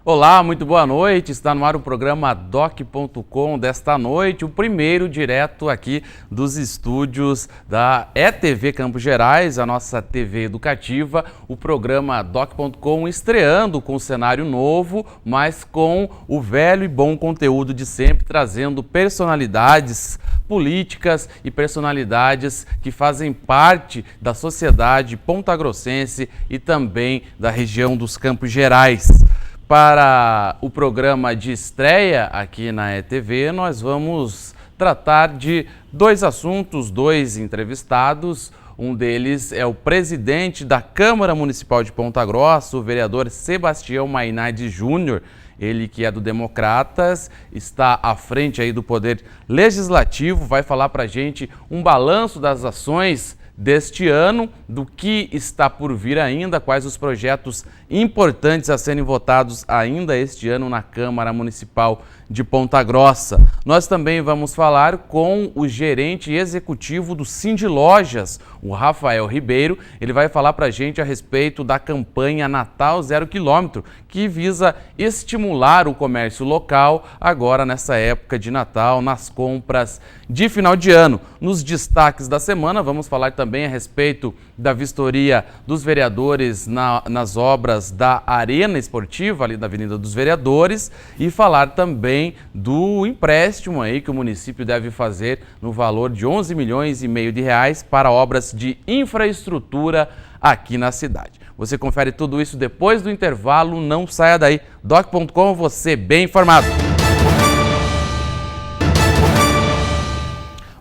Olá, muito boa noite. Está no ar o programa Doc.com desta noite, o primeiro direto aqui dos estúdios da ETV Campos Gerais, a nossa TV educativa, o programa Doc.com estreando com um cenário novo, mas com o velho e bom conteúdo de sempre, trazendo personalidades políticas e personalidades que fazem parte da sociedade pontagrossense e também da região dos Campos Gerais. Para o programa de estreia aqui na ETV, nós vamos tratar de dois assuntos, dois entrevistados. Um deles é o presidente da Câmara Municipal de Ponta Grossa, o vereador Sebastião Mainardi Júnior. Ele que é do Democratas, está à frente aí do Poder Legislativo, vai falar para a gente um balanço das ações deste ano, do que está por vir ainda, quais os projetos importantes a serem votados ainda este ano na Câmara Municipal de Ponta Grossa. Nós também vamos falar com o gerente executivo do Sindilojas, o Rafael Ribeiro. Ele vai falar para a gente a respeito da campanha Natal 0 km, que visa estimular o comércio local agora nessa época de Natal, nas compras de final de ano. Nos destaques da semana, vamos falar também a respeito da vistoria dos vereadores nas obras da Arena Esportiva, ali da Avenida dos Vereadores, e falar também do empréstimo aí que o município deve fazer no valor de 11 milhões e meio de reais para obras de infraestrutura aqui na cidade. Você confere tudo isso depois do intervalo, não saia daí. Doc.com, você bem informado.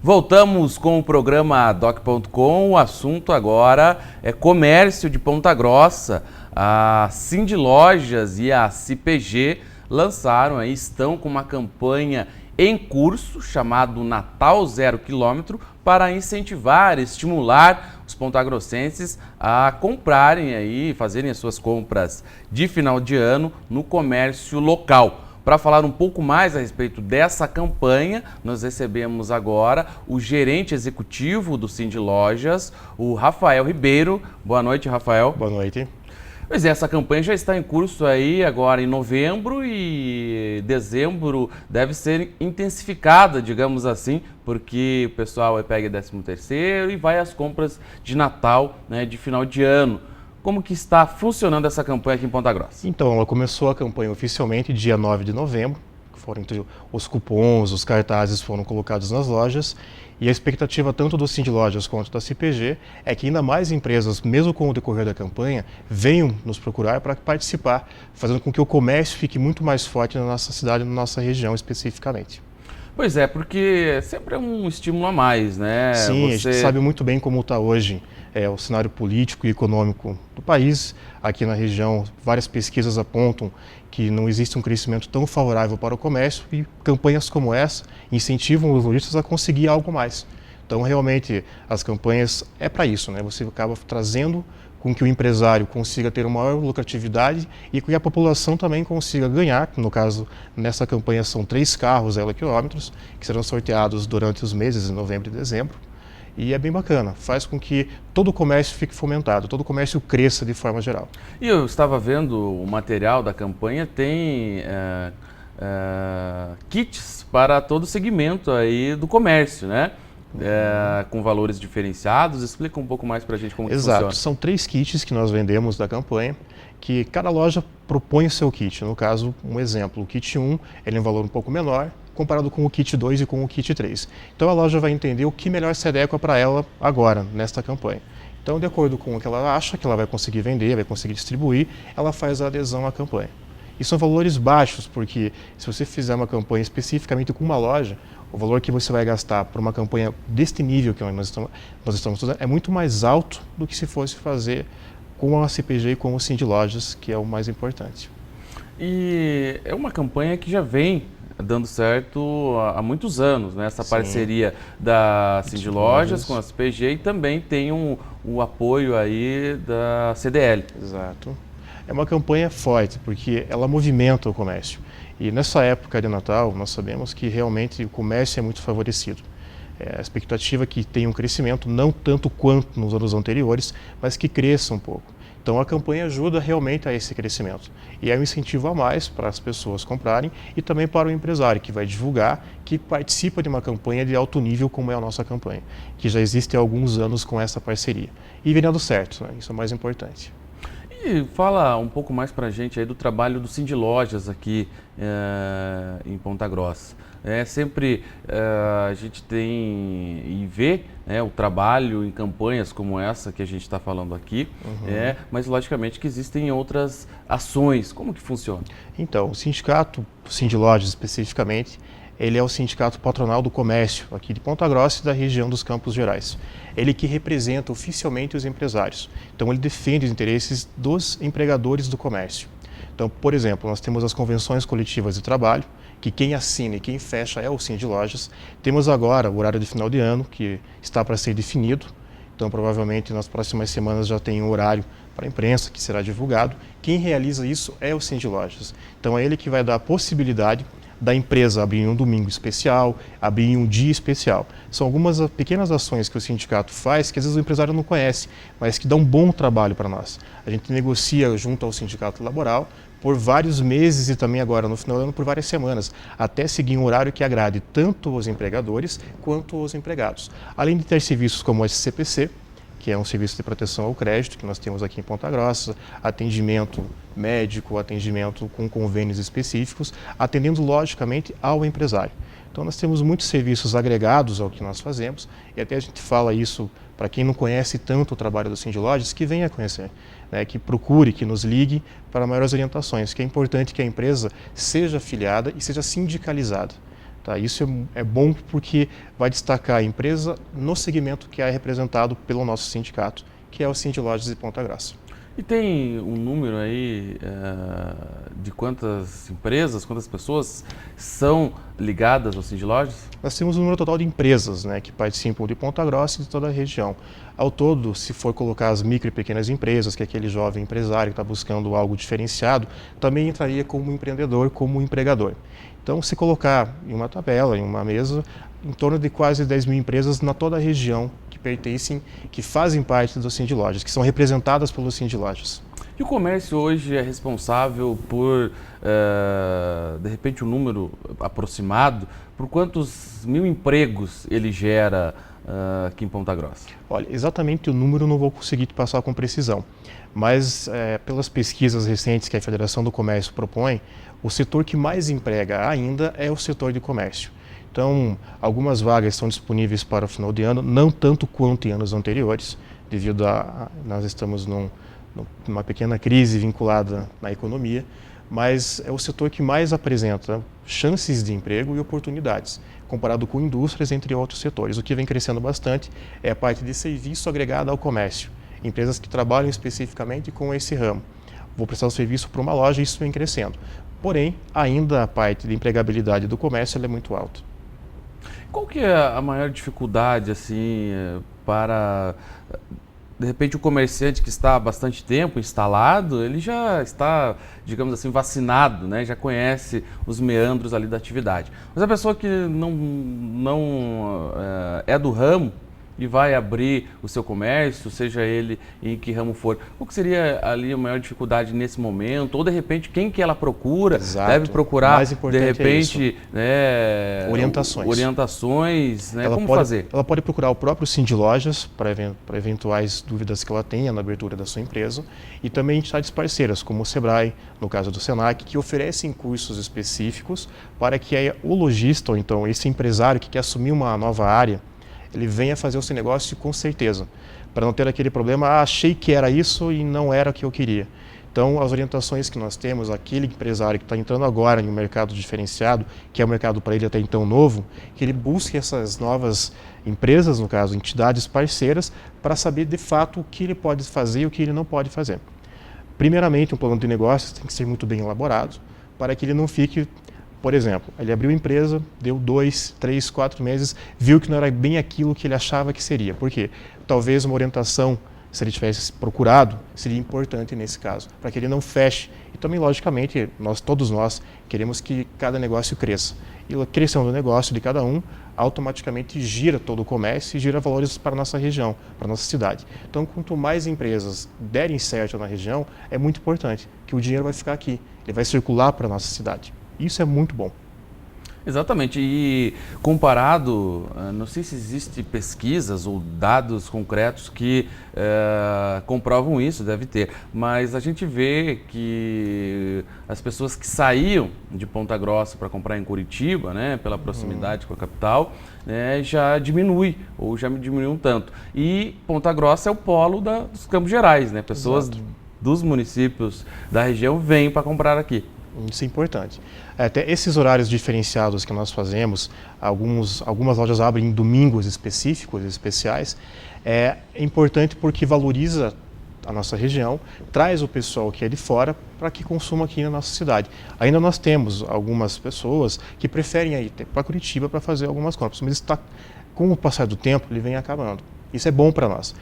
Voltamos com o programa Doc.com, o assunto agora é comércio de Ponta Grossa. A Sindilojas e a CPG lançaram, estão com uma campanha em curso chamado Natal 0 km para incentivar, estimular os pontagrossenses a comprarem aí, fazerem as suas compras de final de ano no comércio local. Para falar um pouco mais a respeito dessa campanha, nós recebemos agora o gerente executivo do Sindilojas, o Rafael Ribeiro. Boa noite, Rafael. Boa noite. Pois é, essa campanha já está em curso aí agora em novembro e dezembro deve ser intensificada, digamos assim, porque o pessoal pega 13º e vai às compras de Natal, né, de final de ano. Como que está funcionando essa campanha aqui em Ponta Grossa? Então, ela começou a campanha oficialmente dia 9 de novembro, os cupons, os cartazes foram colocados nas lojas, e a expectativa tanto do Sindilojas quanto da CPG é que ainda mais empresas, mesmo com o decorrer da campanha, venham nos procurar para participar, fazendo com que o comércio fique muito mais forte na nossa cidade, na nossa região especificamente. Pois é, porque sempre é um estímulo a mais, né? Sim, a gente sabe muito bem como está hoje o cenário político e econômico do país. Aqui na região, várias pesquisas apontam que não existe um crescimento tão favorável para o comércio e campanhas como essa incentivam os lojistas a conseguir algo mais. Então, realmente, as campanhas é para isso, né? Você acaba trazendo com que o empresário consiga ter uma maior lucratividade e que a população também consiga ganhar. No caso, nessa campanha são 3 carros 0 km que serão sorteados durante os meses de novembro e dezembro. E é bem bacana, faz com que todo o comércio fique fomentado, todo o comércio cresça de forma geral. E eu estava vendo o material da campanha, tem kits para todo o segmento aí do comércio, né? Com valores diferenciados. Explica um pouco mais para a gente como que funciona. Exato, são 3 kits que nós vendemos da campanha, que cada loja propõe o seu kit. No caso, um exemplo, o kit 1 ele é um valor um pouco menor, comparado com o kit 2 e com o kit 3. Então a loja vai entender o que melhor se adequa para ela agora, nesta campanha. Então, de acordo com o que ela acha que ela vai conseguir vender, vai conseguir distribuir, ela faz a adesão à campanha. E são valores baixos, porque se você fizer uma campanha especificamente com uma loja, o valor que você vai gastar por uma campanha deste nível que nós estamos fazendo é muito mais alto do que se fosse fazer com a CPG e com o Sindilojas, que é o mais importante. E é uma campanha que já vem dando certo há muitos anos, né? Essa parceria da Sindilojas com a CPG e também tem o apoio aí da CDL. Exato. É uma campanha forte, porque ela movimenta o comércio. E nessa época de Natal, nós sabemos que realmente o comércio é muito favorecido. A expectativa é que tenha um crescimento, não tanto quanto nos anos anteriores, mas que cresça um pouco. Então a campanha ajuda realmente a esse crescimento. E é um incentivo a mais para as pessoas comprarem e também para o empresário que vai divulgar, que participa de uma campanha de alto nível como é a nossa campanha, que já existe há alguns anos com essa parceria. E vem dando certo, né? Isso é o mais importante. E fala um pouco mais para a gente aí do trabalho do Cindy Lojas aqui em Ponta Grossa. Sempre a gente tem e vê o trabalho em campanhas como essa que a gente está falando aqui, mas logicamente que existem outras ações. Como que funciona? Então, o sindicato, o Cindy Lojas especificamente, ele é o sindicato patronal do comércio aqui de Ponta Grossa e da região dos Campos Gerais. Ele que representa oficialmente os empresários. Então ele defende os interesses dos empregadores do comércio. Então, por exemplo, nós temos as convenções coletivas de trabalho, que quem assina e quem fecha é o Cindy Lojas. Temos agora o horário de final de ano, que está para ser definido. Então, provavelmente, nas próximas semanas já tem um horário para a imprensa, que será divulgado. Quem realiza isso é o Cindy Lojas. Então, é ele que vai dar a possibilidade da empresa abrir um domingo especial, abrir um dia especial. São algumas pequenas ações que o sindicato faz que às vezes o empresário não conhece, mas que dão um bom trabalho para nós. A gente negocia junto ao sindicato laboral por vários meses e também agora no final do ano por várias semanas, até seguir um horário que agrade tanto os empregadores quanto os empregados. Além de ter serviços como o SCPC, que é um serviço de proteção ao crédito que nós temos aqui em Ponta Grossa, atendimento médico, atendimento com convênios específicos, atendendo logicamente ao empresário. Então nós temos muitos serviços agregados ao que nós fazemos e até a gente fala isso para quem não conhece tanto o trabalho do Cindy Lojas, que venha conhecer, né, que procure, que nos ligue para maiores orientações, que é importante que a empresa seja afiliada e seja sindicalizada. Tá, isso é bom porque vai destacar a empresa no segmento que é representado pelo nosso sindicato, que é o Cindy Lojas de Ponta Grossa. E tem um número aí de quantas empresas, quantas pessoas são ligadas ao Cindy Lojas? Nós temos um número total de empresas, né, que participam de Ponta Grossa e de toda a região. Ao todo, se for colocar as micro e pequenas empresas, que é aquele jovem empresário que está buscando algo diferenciado, também entraria como empreendedor, como empregador. Então, se colocar em uma tabela, em uma mesa, em torno de quase 10 mil empresas na toda a região que pertencem, que fazem parte do Cindy Lojas, que são representadas pelo Cindy Lojas. E o comércio hoje é responsável por, de repente, um número aproximado, por quantos mil empregos ele gera aqui em Ponta Grossa? Olha, exatamente o número eu não vou conseguir te passar com precisão, mas pelas pesquisas recentes que a Federação do Comércio propõe, o setor que mais emprega ainda é o setor de comércio. Então, algumas vagas estão disponíveis para o final de ano, não tanto quanto em anos anteriores, devido a nós estamos numa pequena crise vinculada na economia, mas é o setor que mais apresenta chances de emprego e oportunidades, comparado com indústrias, entre outros setores. O que vem crescendo bastante é a parte de serviço agregado ao comércio, empresas que trabalham especificamente com esse ramo. Vou prestar o serviço para uma loja e isso vem crescendo. Porém, ainda a parte de empregabilidade do comércio ela é muito alta. Qual que é a maior dificuldade assim para, de repente, o comerciante que está há bastante tempo instalado, ele já está, digamos assim, vacinado, né? Já conhece os meandros ali da atividade. Mas a pessoa que não é do ramo e vai abrir o seu comércio, seja ele em que ramo for, o que seria ali a maior dificuldade nesse momento? Ou de repente quem que ela procura? Exato. Deve procurar, Mais importante de repente, orientações, né? Como fazer? Ela pode procurar o próprio Cindy Lojas para eventuais dúvidas que ela tenha na abertura da sua empresa e também entidades parceiras, como o Sebrae, no caso do Senac, que oferecem cursos específicos para que o lojista, ou então esse empresário que quer assumir uma nova área, ele venha fazer o seu negócio com certeza, para não ter aquele problema, achei que era isso e não era o que eu queria. Então, as orientações que nós temos, aquele empresário que está entrando agora em um mercado diferenciado, que é um mercado para ele até então novo, que ele busque essas novas empresas, no caso, entidades parceiras, para saber de fato o que ele pode fazer e o que ele não pode fazer. Primeiramente, um plano de negócios tem que ser muito bem elaborado, para que ele não fique... Por exemplo, ele abriu a empresa, deu 2, 3, 4 meses, viu que não era bem aquilo que ele achava que seria. Por quê? Talvez uma orientação se ele tivesse procurado, seria importante nesse caso, para que ele não feche. E também, logicamente, todos nós queremos que cada negócio cresça. E crescendo o negócio de cada um, automaticamente gira todo o comércio e gira valores para a nossa região, para a nossa cidade. Então, quanto mais empresas derem certo na região, é muito importante que o dinheiro vai ficar aqui, ele vai circular para a nossa cidade. Isso é muito bom. Exatamente, e comparado, não sei se existem pesquisas ou dados concretos que comprovam isso, deve ter, mas a gente vê que as pessoas que saíam de Ponta Grossa para comprar em Curitiba, né, pela proximidade com a capital, já diminui, ou já diminuiu um tanto. E Ponta Grossa é o polo dos Campos Gerais, né? Pessoas dos municípios da região vêm para comprar aqui. Isso é importante. Até esses horários diferenciados que nós fazemos, algumas lojas abrem em domingos específicos, especiais, é importante porque valoriza a nossa região, traz o pessoal que é de fora para que consuma aqui na nossa cidade. Ainda nós temos algumas pessoas que preferem ir para Curitiba para fazer algumas compras, mas com o passar do tempo ele vem acabando. Isso é bom para nós.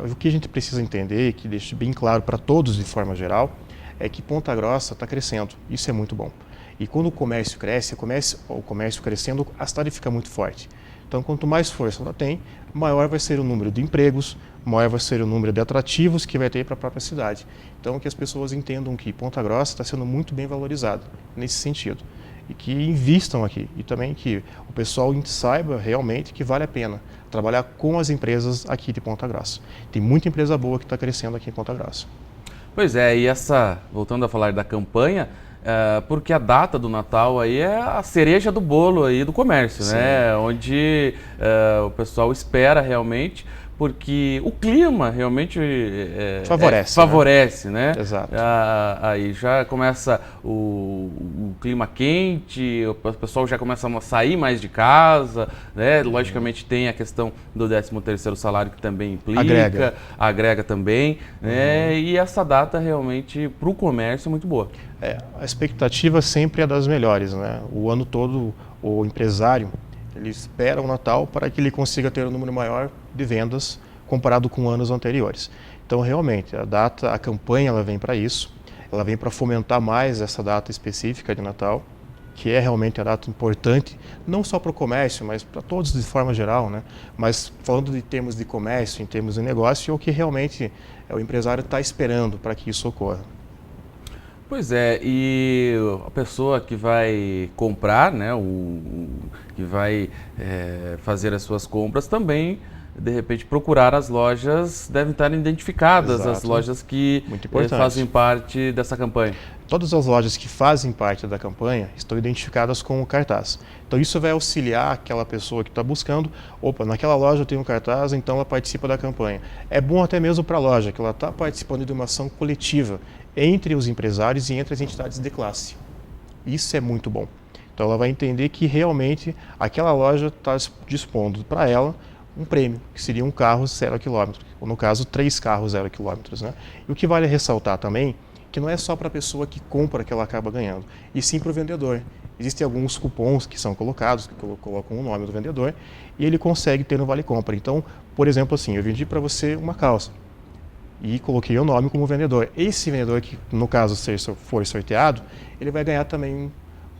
O que a gente precisa entender, que deixe bem claro para todos de forma geral, é que Ponta Grossa está crescendo. Isso é muito bom. E quando o comércio cresce, o comércio crescendo, a cidade fica muito forte. Então, quanto mais força ela tem, maior vai ser o número de empregos, maior vai ser o número de atrativos que vai ter para a própria cidade. Então, que as pessoas entendam que Ponta Grossa está sendo muito bem valorizada nesse sentido. E que invistam aqui. E também que o pessoal saiba realmente que vale a pena trabalhar com as empresas aqui de Ponta Grossa. Tem muita empresa boa que está crescendo aqui em Ponta Grossa. Pois é, e voltando a falar da campanha, porque a data do Natal aí é a cereja do bolo aí do comércio, Sim. né? Onde o pessoal espera realmente, porque o clima realmente favorece, né? Exato. Aí já começa o clima quente, o pessoal já começa a sair mais de casa, né? Logicamente tem a questão do 13º salário que também implica, agrega também, né? E essa data realmente para o comércio é muito boa. A expectativa sempre é das melhores, né? O ano todo o empresário ele espera o Natal para que ele consiga ter um número maior de vendas comparado com anos anteriores. Então, realmente, a campanha ela vem para isso, ela vem para fomentar mais essa data específica de Natal, que é realmente a data importante, não só para o comércio, mas para todos de forma geral, né? Mas falando de termos de comércio, em termos de negócio, é o que realmente o empresário está esperando para que isso ocorra. Pois é, e a pessoa que vai comprar, né, que vai fazer as suas compras também, de repente, procurar as lojas, devem estar identificadas. Exato. As lojas que fazem parte dessa campanha. Todas as lojas que fazem parte da campanha estão identificadas com o cartaz. Então isso vai auxiliar aquela pessoa que está buscando, naquela loja eu tenho um cartaz, então ela participa da campanha. É bom até mesmo para a loja, que ela está participando de uma ação coletiva entre os empresários e entre as entidades de classe. Isso é muito bom. Então ela vai entender que realmente aquela loja está dispondo para ela um prêmio, que seria um carro 0 km, ou no caso 3 carros 0 km. Né? E o que vale ressaltar também, que não é só para a pessoa que compra que ela acaba ganhando, e sim para o vendedor. Existem alguns cupons que são colocados, que colocam o nome do vendedor, e ele consegue ter no Vale Compra. Então, por exemplo, assim, eu vendi para você uma calça, e coloquei o nome como vendedor. Esse vendedor que, no caso, for sorteado, ele vai ganhar também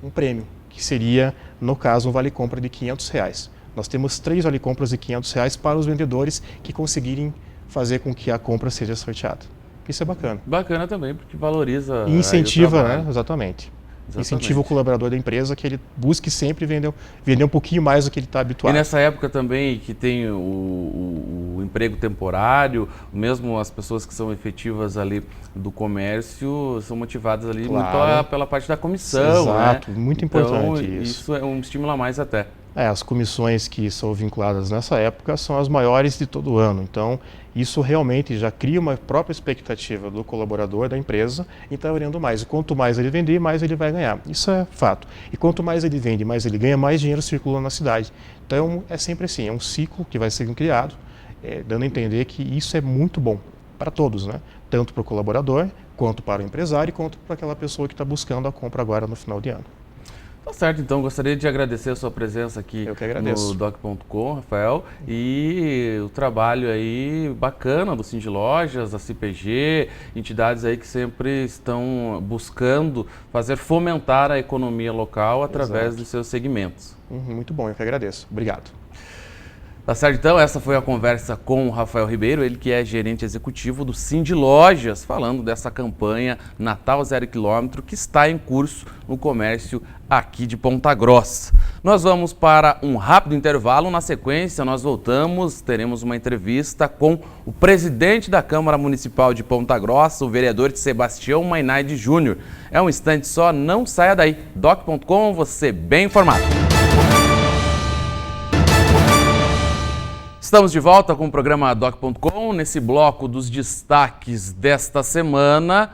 um prêmio, que seria, no caso, um Vale Compra de R$500. Nós temos 3 Vale Compras de R$500 para os vendedores que conseguirem fazer com que a compra seja sorteada. Isso é bacana. Bacana também, porque valoriza e incentiva, né? Exatamente. Incentiva o colaborador da empresa que ele busque sempre vender um pouquinho mais do que ele está habituado. E nessa época também que tem o emprego temporário, mesmo as pessoas que são efetivas ali do comércio são motivadas ali muito pela parte da comissão. Exato, né? Muito importante então, isso é um estímulo a mais até. As comissões que são vinculadas nessa época são as maiores de todo o ano. Então, isso realmente já cria uma própria expectativa do colaborador da empresa em estar vendendo mais. E quanto mais ele vender, mais ele vai ganhar. Isso é fato. E quanto mais ele vende, mais ele ganha, mais dinheiro circula na cidade. Então, é sempre assim, é um ciclo que vai sendo criado, dando a entender que isso é muito bom para todos, né? Tanto para o colaborador, quanto para o empresário, quanto para aquela pessoa que está buscando a compra agora no final de ano. Tá certo, então gostaria de agradecer a sua presença aqui no doc.com, Rafael, e o trabalho aí bacana do Cindy Lojas, da CPG, entidades aí que sempre estão buscando fomentar a economia local através de seus segmentos. Muito bom, eu que agradeço. Obrigado. Tá certo, então essa foi a conversa com o Rafael Ribeiro, ele que é gerente executivo do Cindy Lojas, falando dessa campanha Natal 0 km que está em curso no comércio aqui de Ponta Grossa. Nós vamos para um rápido intervalo, na sequência nós voltamos, teremos uma entrevista com o presidente da Câmara Municipal de Ponta Grossa, o vereador Sebastião Mainaide Júnior. É um instante só, não saia daí. doc.com, você bem informado. Estamos de volta com o programa doc.com, nesse bloco dos destaques desta semana.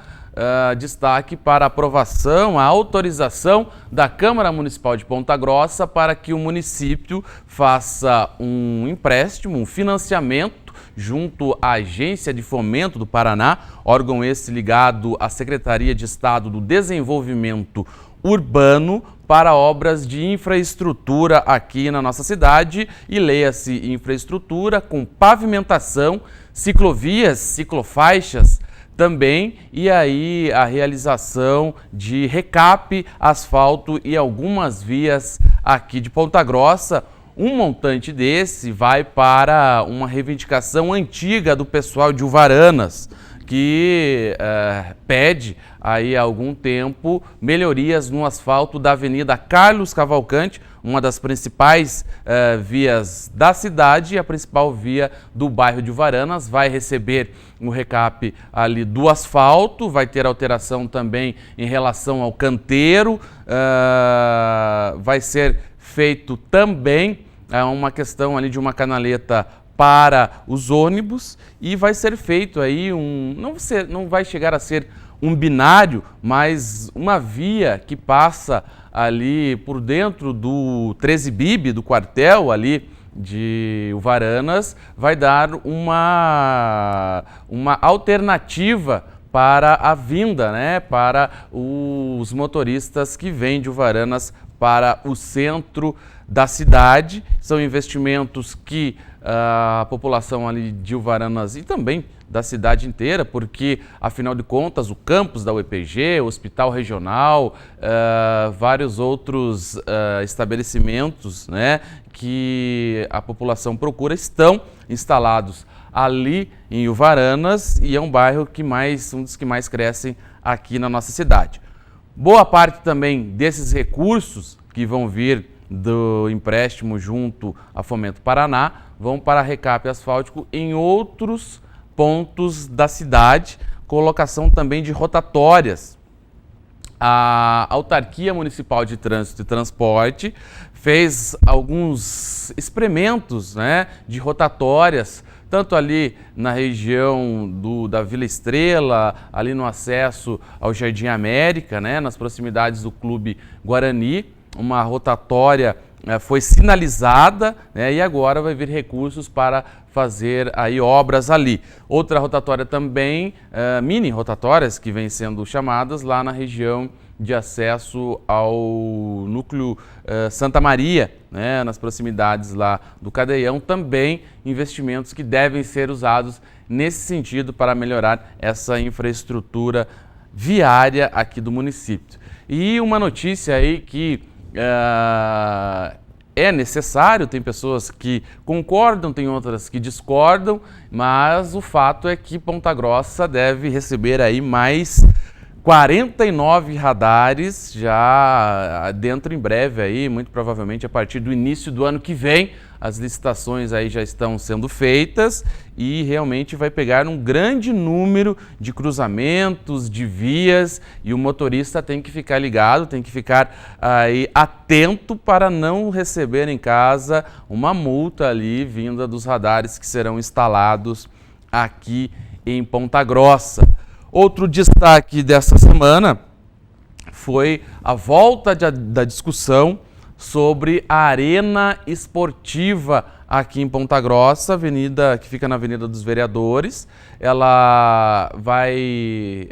Destaque para a aprovação, a autorização da Câmara Municipal de Ponta Grossa para que o município faça um empréstimo, um financiamento junto à Agência de Fomento do Paraná, órgão esse ligado à Secretaria de Estado do Desenvolvimento Urbano, para obras de infraestrutura aqui na nossa cidade, e leia-se infraestrutura com pavimentação, ciclovias, ciclofaixas também, e aí a realização de recape, asfalto e algumas vias aqui de Ponta Grossa. Um montante desse vai para uma reivindicação antiga do pessoal de Uvaranas, que pede aí há algum tempo melhorias no asfalto da Avenida Carlos Cavalcante, uma das principais vias da cidade, e a principal via do bairro de Uvaranas. Vai receber um recape ali do asfalto, vai ter alteração também em relação ao canteiro, vai ser feito também uma questão ali de uma canaleta para os ônibus, e vai ser feito aí não vai chegar a ser um binário, mas uma via que passa ali por dentro do 13 Bib, do quartel ali de Uvaranas, vai dar uma alternativa para a vinda, né, para os motoristas que vêm de Uvaranas para o centro da cidade. São investimentos que a população ali de Uvaranas e também da cidade inteira, porque, afinal de contas, o campus da UEPG, o Hospital Regional, vários outros estabelecimentos, né, que a população procura, estão instalados ali em Uvaranas, e é um bairro um dos que mais crescem aqui na nossa cidade. Boa parte também desses recursos que vão vir do empréstimo junto a Fomento Paraná vão para recape asfáltico em outros pontos da cidade, colocação também de rotatórias. A Autarquia Municipal de Trânsito e Transporte fez alguns experimentos, né, de rotatórias, tanto ali na região da Vila Estrela, ali no acesso ao Jardim América, né, nas proximidades do Clube Guarani. Uma rotatória foi sinalizada, né, e agora vai vir recursos para fazer aí obras ali. Outra rotatória também, mini rotatórias que vêm sendo chamadas lá na região de acesso ao núcleo Santa Maria, né, nas proximidades lá do Cadeião, também investimentos que devem ser usados nesse sentido para melhorar essa infraestrutura viária aqui do município. E uma notícia aí que é necessário, tem pessoas que concordam, tem outras que discordam, mas o fato é que Ponta Grossa deve receber aí mais 49 radares já dentro em breve aí, muito provavelmente a partir do início do ano que vem. As licitações aí já estão sendo feitas e realmente vai pegar um grande número de cruzamentos, de vias, e o motorista tem que ficar ligado, tem que ficar aí atento para não receber em casa uma multa ali vinda dos radares que serão instalados aqui em Ponta Grossa. Outro destaque dessa semana foi a volta da discussão sobre a Arena Esportiva aqui em Ponta Grossa, avenida que fica na Avenida dos Vereadores. Ela vai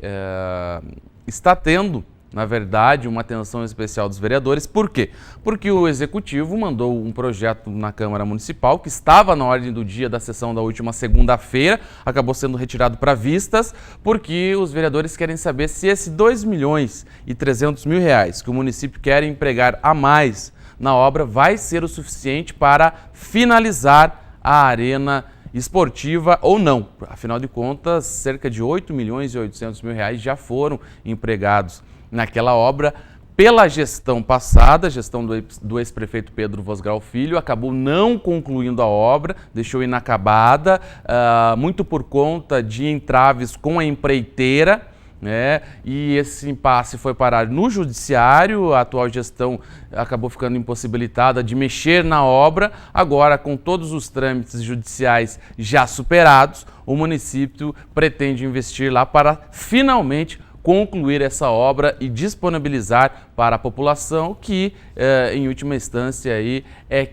está tendo na verdade, uma atenção especial dos vereadores. Por quê? Porque o Executivo mandou um projeto na Câmara Municipal que estava na ordem do dia da sessão da última segunda-feira, acabou sendo retirado para vistas, porque os vereadores querem saber se esse R$ 2.300.000 que o município quer empregar a mais na obra vai ser o suficiente para finalizar a arena esportiva ou não. Afinal de contas, cerca de R$ 8.800.000 já foram empregados naquela obra. Pela gestão passada, a gestão do ex-prefeito Pedro Vosgrau Filho, acabou não concluindo a obra, deixou inacabada, muito por conta de entraves com a empreiteira, né? E esse impasse foi parar no judiciário. A atual gestão acabou ficando impossibilitada de mexer na obra. Agora, com todos os trâmites judiciais já superados, o município pretende investir lá para finalmente concluir essa obra e disponibilizar para a população, que em última instância é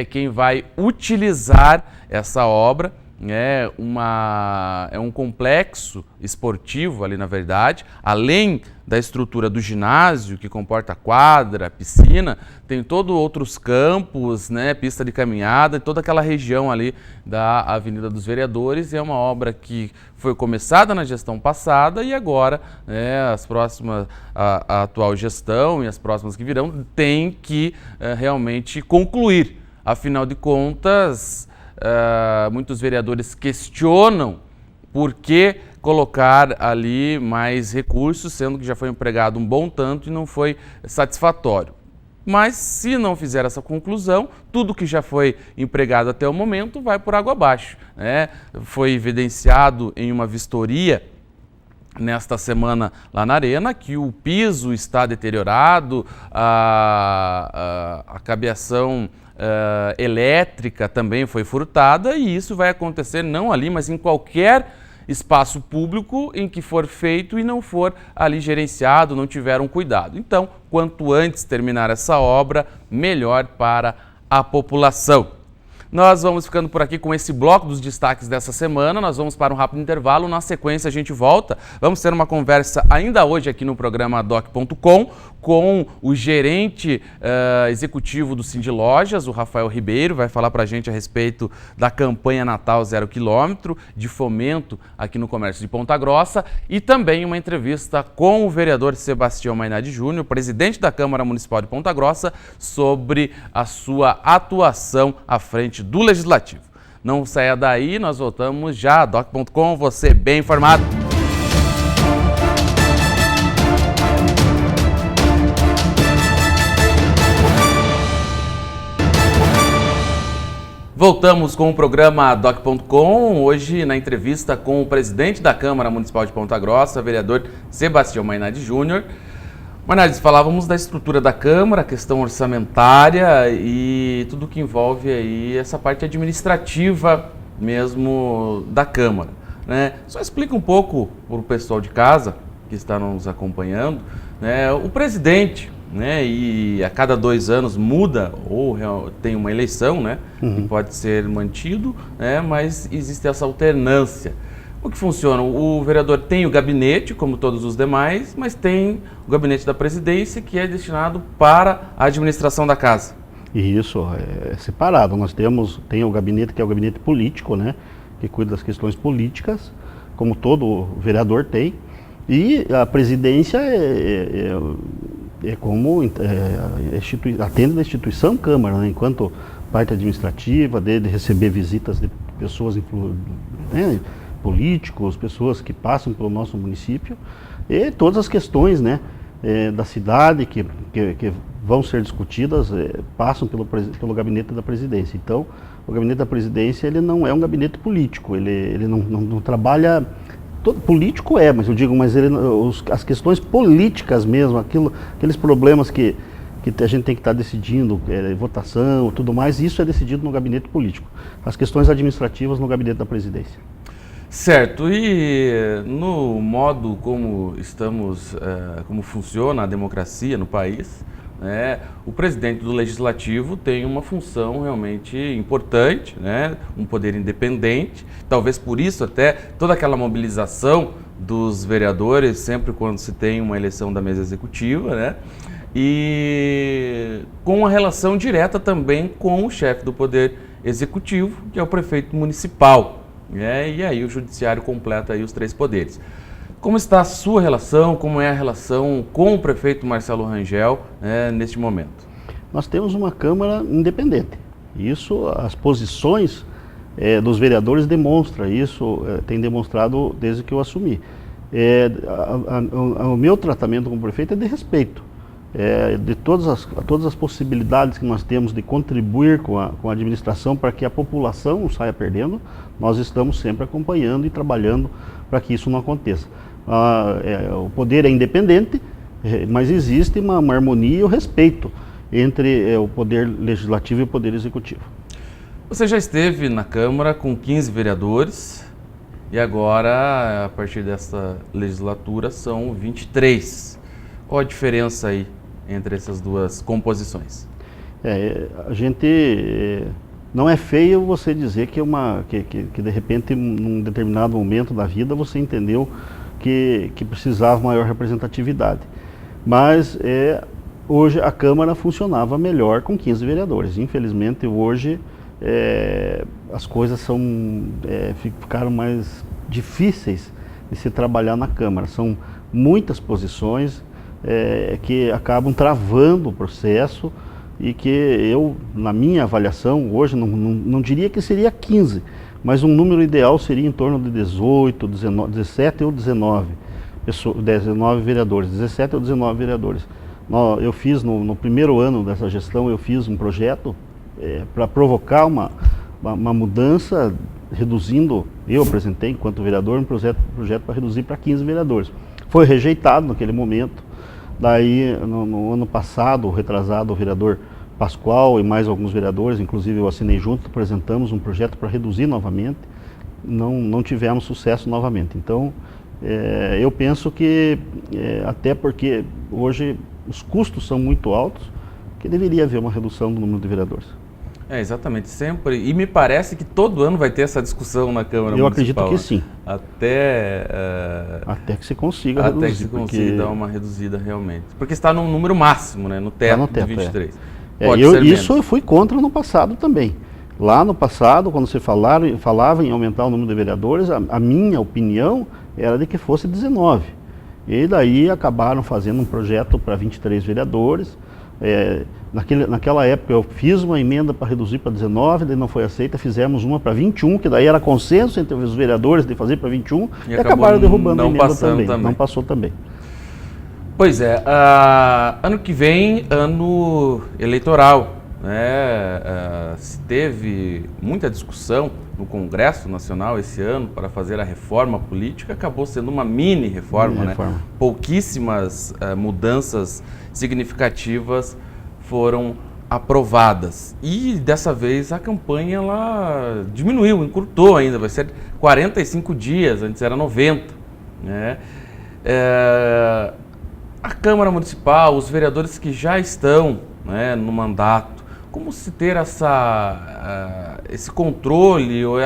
quem vai utilizar essa obra. É um complexo esportivo ali, na verdade, além da estrutura do ginásio, que comporta quadra, piscina, tem todos outros campos, né, pista de caminhada, toda aquela região ali da Avenida dos Vereadores. É uma obra que foi começada na gestão passada e agora, né, a atual gestão e as próximas que virão tem que realmente concluir. Afinal de contas, muitos vereadores questionam por que colocar ali mais recursos, sendo que já foi empregado um bom tanto e não foi satisfatório. Mas se não fizer essa conclusão, tudo que já foi empregado até o momento vai por água abaixo, né? Foi evidenciado em uma vistoria nesta semana lá na Arena que o piso está deteriorado, a cabeação elétrica também foi furtada, e isso vai acontecer não ali, mas em qualquer espaço público em que for feito e não for ali gerenciado, não tiver um cuidado. Então, quanto antes terminar essa obra, melhor para a população. Nós vamos ficando por aqui com esse bloco dos destaques dessa semana. Nós vamos para um rápido intervalo. Na sequência, a gente volta. Vamos ter uma conversa ainda hoje aqui no programa Doc.com com o gerente executivo do Cindy Lojas, o Rafael Ribeiro. Vai falar para a gente a respeito da campanha Natal 0 km, de fomento aqui no comércio de Ponta Grossa. E também uma entrevista com o vereador Sebastião Mainardi Júnior, presidente da Câmara Municipal de Ponta Grossa, sobre a sua atuação à frente do Legislativo. Não saia daí, nós voltamos já. Doc.com, você bem informado. Voltamos com o programa Doc.com, hoje na entrevista com o presidente da Câmara Municipal de Ponta Grossa, vereador Sebastião Mainardi Júnior. Mainardi, falávamos da estrutura da Câmara, a questão orçamentária e tudo que envolve aí essa parte administrativa mesmo da Câmara, né? Só explica um pouco para o pessoal de casa que está nos acompanhando, né? O presidente, né, e a cada 2 anos muda ou tem uma eleição, né, que pode ser mantido, né, mas existe essa alternância. O que funciona? O vereador tem o gabinete, como todos os demais, mas tem o gabinete da presidência, que é destinado para a administração da casa. Isso, é separado. Nós tem o gabinete, que é o gabinete político, né, que cuida das questões políticas, como todo vereador tem, e a presidência atende da instituição Câmara, né, enquanto parte administrativa, de receber visitas de pessoas, né, políticos, pessoas que passam pelo nosso município, e todas as questões, né, da cidade que vão ser discutidas passam pelo gabinete da presidência. Então, o gabinete da presidência ele não é um gabinete político, ele não trabalha. Político mas eu digo, mas as questões políticas mesmo, aqueles problemas que a gente tem que estar decidindo, votação, tudo mais, isso é decidido no gabinete político. As questões administrativas no gabinete da presidência. Certo, e no modo como como funciona a democracia no país, né, o presidente do Legislativo tem uma função realmente importante, né, um poder independente, talvez por isso até toda aquela mobilização dos vereadores sempre quando se tem uma eleição da mesa executiva, né, e com uma relação direta também com o chefe do poder executivo, que é o prefeito municipal, né, e aí o judiciário completa aí os 3 poderes. Como está a sua relação, como é a relação com o prefeito Marcelo Rangel, né, neste momento? Nós temos uma Câmara independente. Isso, as posições dos vereadores demonstram, isso tem demonstrado desde que eu assumi. O meu tratamento como prefeito é de respeito. De todas as possibilidades que nós temos de contribuir com a administração para que a população não saia perdendo, nós estamos sempre acompanhando e trabalhando para que isso não aconteça. O poder é independente, mas existe uma harmonia e o respeito entre o poder legislativo e o poder executivo. Você já esteve na Câmara com 15 vereadores e agora, a partir desta legislatura, são 23. Qual a diferença aí entre essas duas composições? A gente... Não é feio você dizer que de repente, num determinado momento da vida, você entendeu que precisava maior representatividade. Mas hoje a Câmara funcionava melhor com 15 vereadores. Infelizmente, hoje as coisas ficaram mais difíceis de se trabalhar na Câmara. São muitas posições que acabam travando o processo e que eu, na minha avaliação, hoje não diria que seria 15, mas um número ideal seria em torno de 18, 19, 17 ou 19 vereadores, 17 ou 19 vereadores. Eu fiz, no primeiro ano dessa gestão, eu fiz um projeto para provocar uma mudança, reduzindo, eu apresentei enquanto vereador um projeto para reduzir para 15 vereadores. Foi rejeitado naquele momento. Daí, no ano passado, retrasado, o vereador Pascoal e mais alguns vereadores, inclusive eu assinei junto, apresentamos um projeto para reduzir novamente, não tivemos sucesso novamente. Então, eu penso que, até porque hoje os custos são muito altos, que deveria haver uma redução do número de vereadores. Exatamente, sempre. E me parece que todo ano vai ter essa discussão na Câmara Municipal. Eu acredito que sim. Até que se consiga reduzir. Até que se consiga dar uma reduzida realmente. Porque está no número máximo, né? No teto, de 23. Isso eu fui contra no passado também. Lá no passado, quando você falava em aumentar o número de vereadores, a minha opinião era de que fosse 19. E daí acabaram fazendo um projeto para 23 vereadores. Naquela época eu fiz uma emenda para reduzir para 19, daí não foi aceita, fizemos uma para 21, que daí era consenso entre os vereadores de fazer para 21 e acabaram derrubando a emenda também. Não passou também. Pois é, ano que vem, ano eleitoral, né? Se teve muita discussão no Congresso Nacional esse ano para fazer a reforma política, acabou sendo uma mini reforma, né? Pouquíssimas mudanças significativas foram aprovadas. E dessa vez a campanha ela diminuiu, encurtou ainda, vai ser 45 dias, antes era 90. Né? A Câmara Municipal, os vereadores que já estão, né, no mandato, como se ter esse controle ou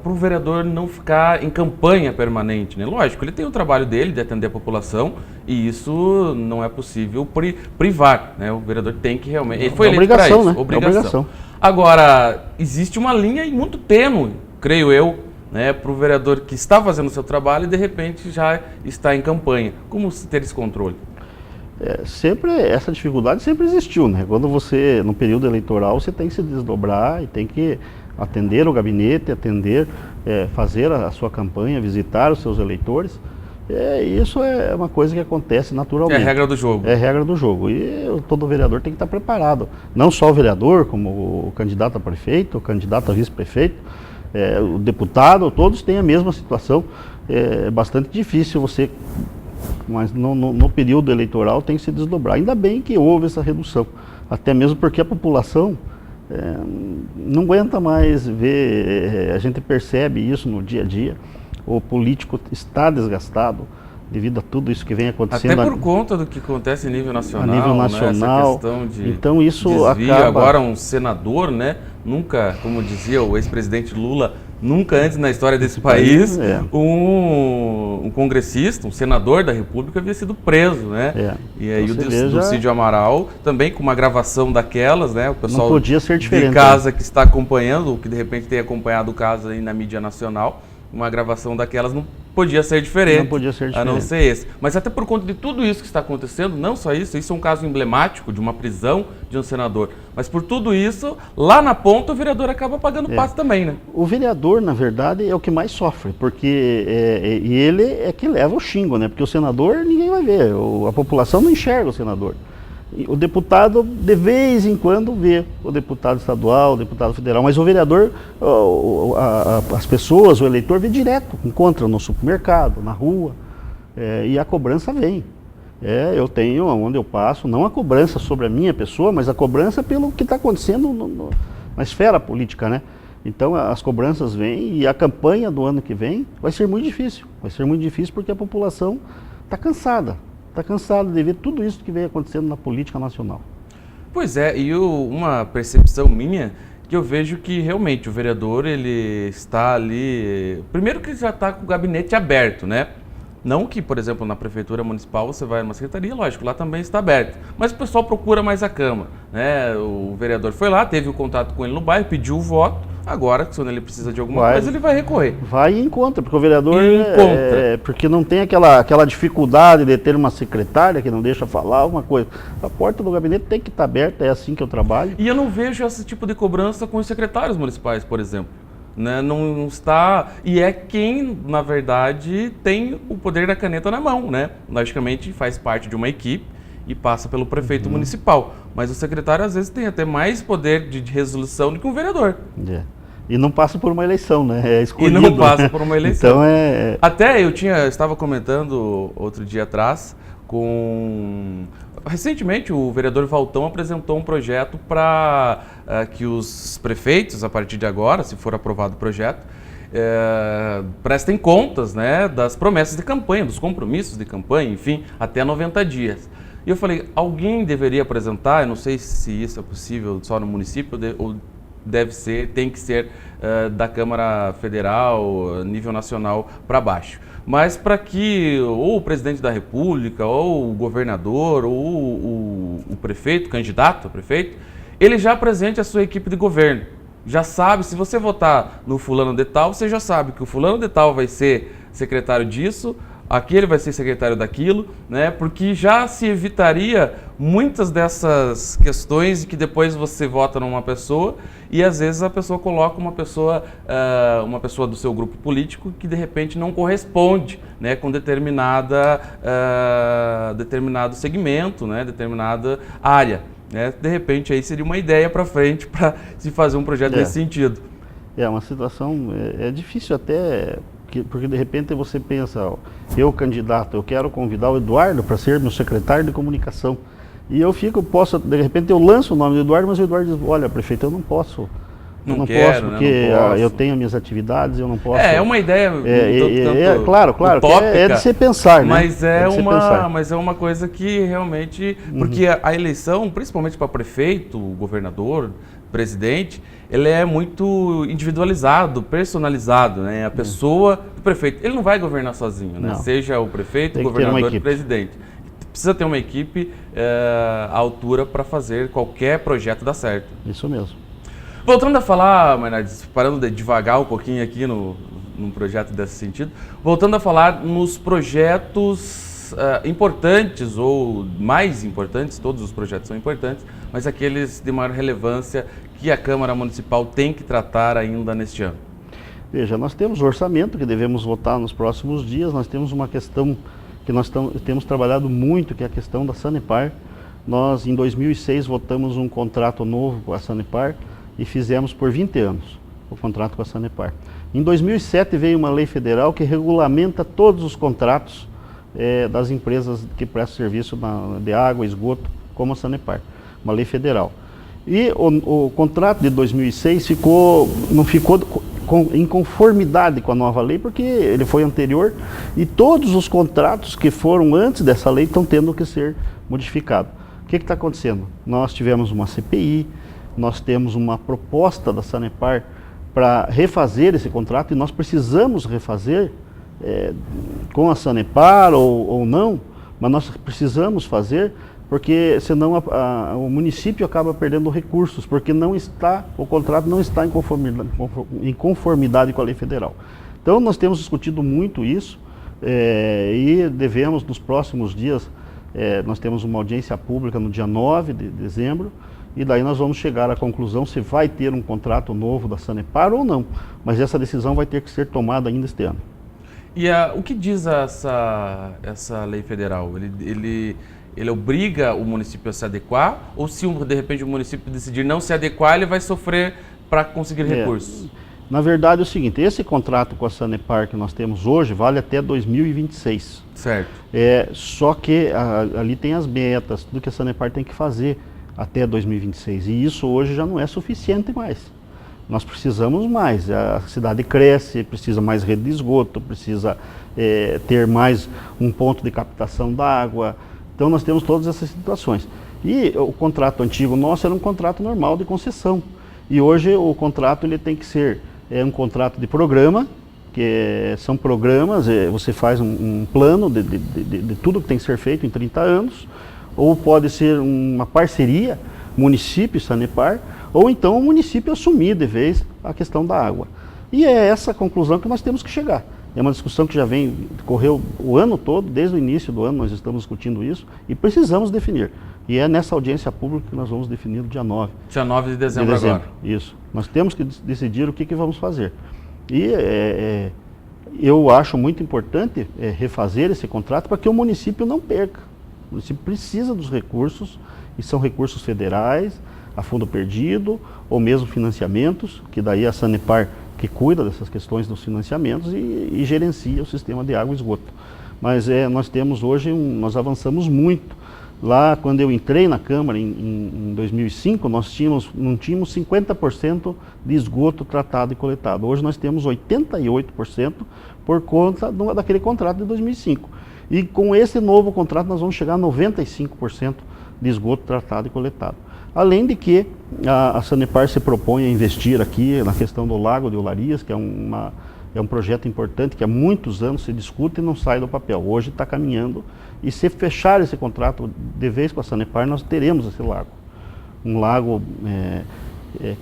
para o vereador não ficar em campanha permanente, né? Lógico, ele tem o trabalho dele de atender a população e isso não é possível privar, né? O vereador tem que realmente... Ele foi eleito para isso, né? Obrigação. Agora, existe uma linha muito tênue, creio eu, né, para o vereador que está fazendo o seu trabalho e de repente já está em campanha. Como se ter esse controle? Essa dificuldade sempre existiu, né? Quando você, no período eleitoral, você tem que se desdobrar e tem que atender o gabinete, fazer a sua campanha, visitar os seus eleitores. Isso é uma coisa que acontece naturalmente. É a regra do jogo. É a regra do jogo. E todo vereador tem que estar preparado. Não só o vereador, como o candidato a prefeito, o candidato a vice-prefeito, o deputado, todos têm a mesma situação. É bastante difícil você... Mas no período eleitoral tem que se desdobrar. Ainda bem que houve essa redução. Até mesmo porque a população não aguenta mais ver, a gente percebe isso no dia a dia. O político está desgastado, devido a tudo isso que vem acontecendo. Até por conta do que acontece a nível nacional. A nível nacional. Né? Essa questão de então isso desvio. acaba... Agora um senador, né? Nunca, como dizia o ex-presidente Lula, nunca antes na história desse país, um congressista, um senador da República havia sido preso, né? E aí então, o Dulcídio Amaral, também com uma gravação daquelas, né? O pessoal não podia ser diferente, de casa que está acompanhando, ou que de repente tem acompanhado o caso aí na mídia nacional, uma gravação daquelas não podia ser diferente. Não podia ser diferente. A não ser esse. Mas até por conta de tudo isso que está acontecendo, não só isso é um caso emblemático de uma prisão de um senador, mas por tudo isso, lá na ponta o vereador acaba pagando pato também, né? O vereador, na verdade, é o que mais sofre, porque e ele é que leva o xingo, né? Porque o senador ninguém vai ver, a população não enxerga o senador. O deputado, de vez em quando, vê o deputado estadual, o deputado federal, mas o vereador, as pessoas, o eleitor, vê direto, encontra no supermercado, na rua, e a cobrança vem. Eu tenho, onde eu passo, não a cobrança sobre a minha pessoa, mas a cobrança pelo que está acontecendo na esfera política, né? Então, as cobranças vêm e a campanha do ano que vem vai ser muito difícil. Vai ser muito difícil porque a população está cansada. Está cansado de ver tudo isso que vem acontecendo na política nacional. Pois é, e uma percepção minha, que eu vejo que realmente o vereador, ele está ali... Primeiro que ele já está com o gabinete aberto, né? Não que, por exemplo, na prefeitura municipal você vai numa secretaria, lógico, lá também está aberto. Mas o pessoal procura mais a Câmara, né? O vereador foi lá, teve o contato com ele no bairro, pediu o voto. Agora, quando ele precisa de alguma coisa, ele vai recorrer. Vai e encontra, porque o vereador porque não tem aquela dificuldade de ter uma secretária que não deixa falar uma coisa. A porta do gabinete tem que estar aberta, é assim que eu trabalho. E eu não vejo esse tipo de cobrança com os secretários municipais, por exemplo. Né? Não está... E é quem, na verdade, tem o poder da caneta na mão, né? Logicamente, faz parte de uma equipe e passa pelo prefeito municipal. Mas o secretário, às vezes, tem até mais poder de resolução do que um vereador. E não passa por uma eleição, né? É escolhido. E não passa por uma eleição. Então Até eu estava comentando outro dia atrás recentemente o vereador Valtão apresentou um projeto para que os prefeitos, a partir de agora, se for aprovado o projeto, prestem contas, né, das promessas de campanha, dos compromissos de campanha, enfim, até 90 dias. E eu falei, alguém deveria apresentar, eu não sei se isso é possível só no município ou tem que ser da Câmara Federal, nível nacional para baixo. Mas para que ou o presidente da República, ou o governador, ou o prefeito, candidato a prefeito, ele já apresente a sua equipe de governo. Já sabe, se você votar no fulano de tal, você já sabe que o fulano de tal vai ser secretário disso, aquele vai ser secretário daquilo, né? Porque já se evitaria muitas dessas questões de que depois você vota numa pessoa e às vezes a pessoa coloca uma pessoa do seu grupo político que de repente não corresponde, né, com determinado segmento, né, determinada área. Né? De repente aí seria uma ideia para frente para se fazer um projeto nesse sentido. É uma situação, difícil até... Porque de repente você pensa, eu candidato, eu quero convidar o Eduardo para ser meu secretário de comunicação. E de repente eu lanço o nome do Eduardo, mas o Eduardo diz, olha, prefeito, eu não posso. Eu não posso, porque eu tenho minhas atividades, eu não posso. É uma ideia claro, utópica, é de se pensar, né? Mas é uma coisa que realmente... Porque a eleição, principalmente para prefeito, governador, presidente, ele é muito individualizado, personalizado, né? A pessoa, o prefeito, ele não vai governar sozinho, né? Seja o prefeito, o governador, o presidente. Precisa ter uma equipe à altura para fazer qualquer projeto dar certo. Isso mesmo. Voltando a falar, Maynardes, parando de devagar um pouquinho aqui num projeto desse sentido, voltando a falar nos projetos importantes ou mais importantes, todos os projetos são importantes, mas aqueles de maior relevância que a Câmara Municipal tem que tratar ainda neste ano. Veja, nós temos o orçamento que devemos votar nos próximos dias, nós temos uma questão que nós temos trabalhado muito, que é a questão da Sanepar. Nós, em 2006, votamos um contrato novo com a Sanepar e fizemos por 20 anos o contrato com a Sanepar. Em 2007 veio uma lei federal que regulamenta todos os contratos das empresas que prestam serviço de água, esgoto, como a Sanepar, uma lei federal. E o contrato de 2006 não ficou em conformidade com a nova lei, porque ele foi anterior e todos os contratos que foram antes dessa lei estão tendo que ser modificados. O que está acontecendo? Nós tivemos uma CPI, nós temos uma proposta da Sanepar para refazer esse contrato e nós precisamos refazer com a Sanepar ou não, mas nós precisamos fazer porque senão o município acaba perdendo recursos, porque o contrato não está em conformidade com a lei federal. Então nós temos discutido muito isso e devemos nos próximos dias, nós temos uma audiência pública no dia 9 de dezembro, e daí nós vamos chegar à conclusão se vai ter um contrato novo da Sanepar ou não, mas essa decisão vai ter que ser tomada ainda este ano. E o que diz essa lei federal? Ele obriga o município a se adequar, ou se de repente o município decidir não se adequar, ele vai sofrer para conseguir recursos? Na verdade é o seguinte, esse contrato com a Sanepar que nós temos hoje vale até 2026. Certo. Só que ali tem as metas, tudo que a Sanepar tem que fazer até 2026, e isso hoje já não é suficiente mais. Nós precisamos mais, a cidade cresce, precisa mais rede de esgoto, precisa ter mais um ponto de captação da água. Então nós temos todas essas situações. E o contrato antigo nosso era um contrato normal de concessão. E hoje o contrato ele tem que ser um contrato de programa, que são programas, você faz um plano de tudo que tem que ser feito em 30 anos, ou pode ser uma parceria, município e Sanepar, ou então o município assumir de vez a questão da água. E é essa a conclusão que nós temos que chegar. É uma discussão que já correu o ano todo, desde o início do ano nós estamos discutindo isso e precisamos definir. E é nessa audiência pública que nós vamos definir no dia 9. Dia 9 de dezembro agora. Isso. Nós temos que decidir o que vamos fazer. E eu acho muito importante refazer esse contrato para que o município não perca. O município precisa dos recursos, e são recursos federais, a fundo perdido, ou mesmo financiamentos, que daí a Sanepar que cuida dessas questões dos financiamentos e gerencia o sistema de água e esgoto. Mas nós temos hoje, nós avançamos muito. Lá, quando eu entrei na Câmara em 2005, nós não tínhamos 50% de esgoto tratado e coletado. Hoje nós temos 88% por conta daquele contrato de 2005. E com esse novo contrato nós vamos chegar a 95% de esgoto tratado e coletado. Além de que a Sanepar se propõe a investir aqui na questão do Lago de Olarias, que é um projeto importante que há muitos anos se discute e não sai do papel. Hoje está caminhando, e se fechar esse contrato de vez com a Sanepar, nós teremos esse lago. Um lago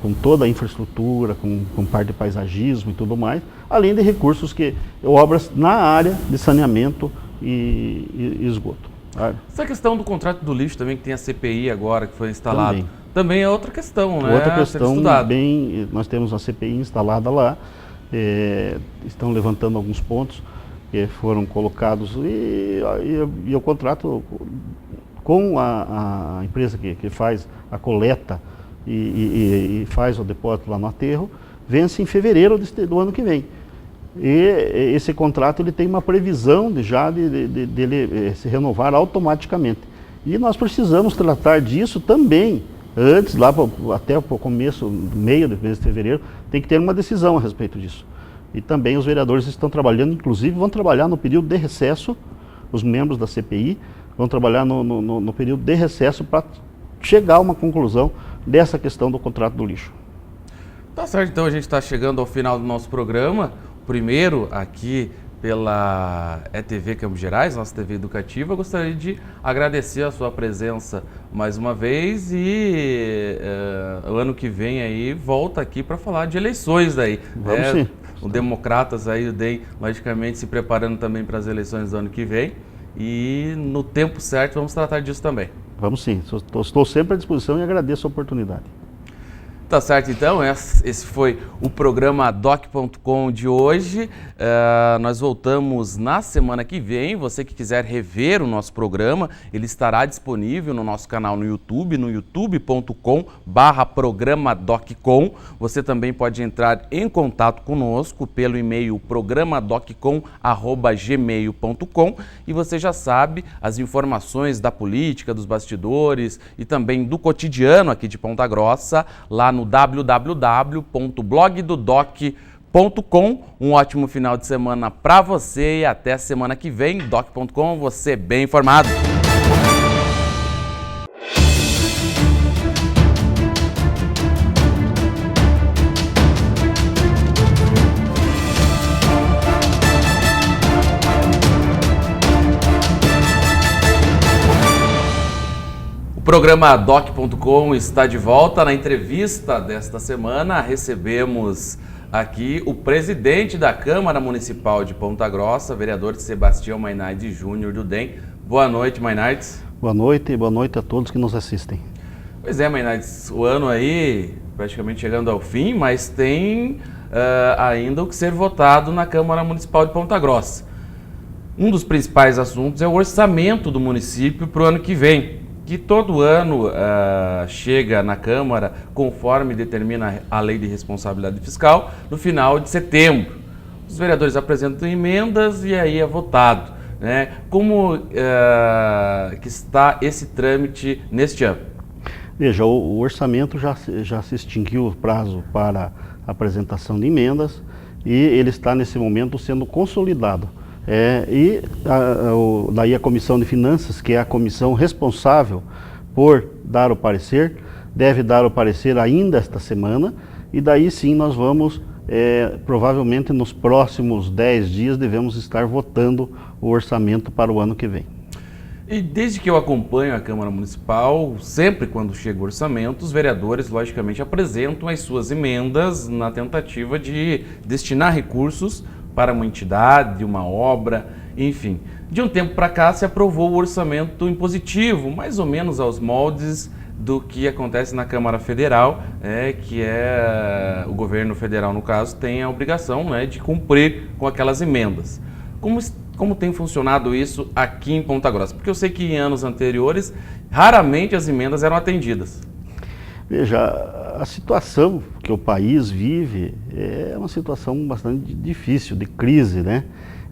com toda a infraestrutura, com parte de paisagismo e tudo mais, além de recursos obras na área de saneamento e esgoto. Essa questão do contrato do lixo também, que tem a CPI agora, que foi instalado, também é outra questão, né? Outra questão, nós temos a CPI instalada lá, estão levantando alguns pontos que foram colocados e o contrato com a empresa que faz a coleta e faz o depósito lá no aterro, vence em fevereiro do ano que vem. E esse contrato ele tem uma previsão dele se renovar automaticamente. E nós precisamos tratar disso também, antes, lá até o começo, meio do mês de fevereiro, tem que ter uma decisão a respeito disso. E também os vereadores estão trabalhando, inclusive vão trabalhar no período de recesso, os membros da CPI vão trabalhar no período de recesso para chegar a uma conclusão dessa questão do contrato do lixo. Tá certo, então a gente está chegando ao final do nosso programa. Primeiro, aqui pela ETV Campos Gerais, nossa TV educativa, eu gostaria de agradecer a sua presença mais uma vez e o ano que vem aí volta aqui para falar de eleições daí. Vamos sim. O Democratas aí, o DEM, logicamente se preparando também para as eleições do ano que vem e no tempo certo vamos tratar disso também. Vamos sim, estou sempre à disposição e agradeço a oportunidade. Tá certo, então, esse foi o programa doc.com de hoje. Nós voltamos na semana que vem. Você que quiser rever o nosso programa, ele estará disponível no nosso canal no YouTube, no youtube.com/programa doccom. Você também pode entrar em contato conosco pelo e-mail programadoccom@gmail.com, e você já sabe as informações da política, dos bastidores e também do cotidiano aqui de Ponta Grossa, lá no www.blogdodoc.com. doc.com. Um ótimo final de semana para você e até semana que vem. Doc.com, você bem informado. O programa Doc.com está de volta. Na entrevista desta semana, recebemos aqui o presidente da Câmara Municipal de Ponta Grossa, vereador Sebastião Mainardi Júnior do DEM. Boa noite, Mainardi. Boa noite a todos que nos assistem. Pois é, Mainardi, o ano aí praticamente chegando ao fim, mas tem ainda o que ser votado na Câmara Municipal de Ponta Grossa. Um dos principais assuntos é o orçamento do município para o ano que vem, que todo ano chega na Câmara, conforme determina a Lei de Responsabilidade Fiscal, no final de setembro. Os vereadores apresentam emendas e aí é votado, né? Como que está esse trâmite neste ano? Veja, o orçamento já se extinguiu o prazo para apresentação de emendas e ele está nesse momento sendo consolidado. Daí a Comissão de Finanças, que é a comissão responsável por dar o parecer, deve dar o parecer ainda esta semana, e daí sim nós vamos, provavelmente nos próximos 10 dias, devemos estar votando o orçamento para o ano que vem. E desde que eu acompanho a Câmara Municipal, sempre quando chega o orçamento, os vereadores, logicamente, apresentam as suas emendas na tentativa de destinar recursos para uma entidade, uma obra, enfim. De um tempo para cá se aprovou o orçamento impositivo, mais ou menos aos moldes do que acontece na Câmara Federal, que o governo federal, no caso, tem a obrigação, de cumprir com aquelas emendas. Como tem funcionado isso aqui em Ponta Grossa? Porque eu sei que em anos anteriores, raramente as emendas eram atendidas. Veja, a situação que o país vive é uma situação bastante difícil, de crise, né?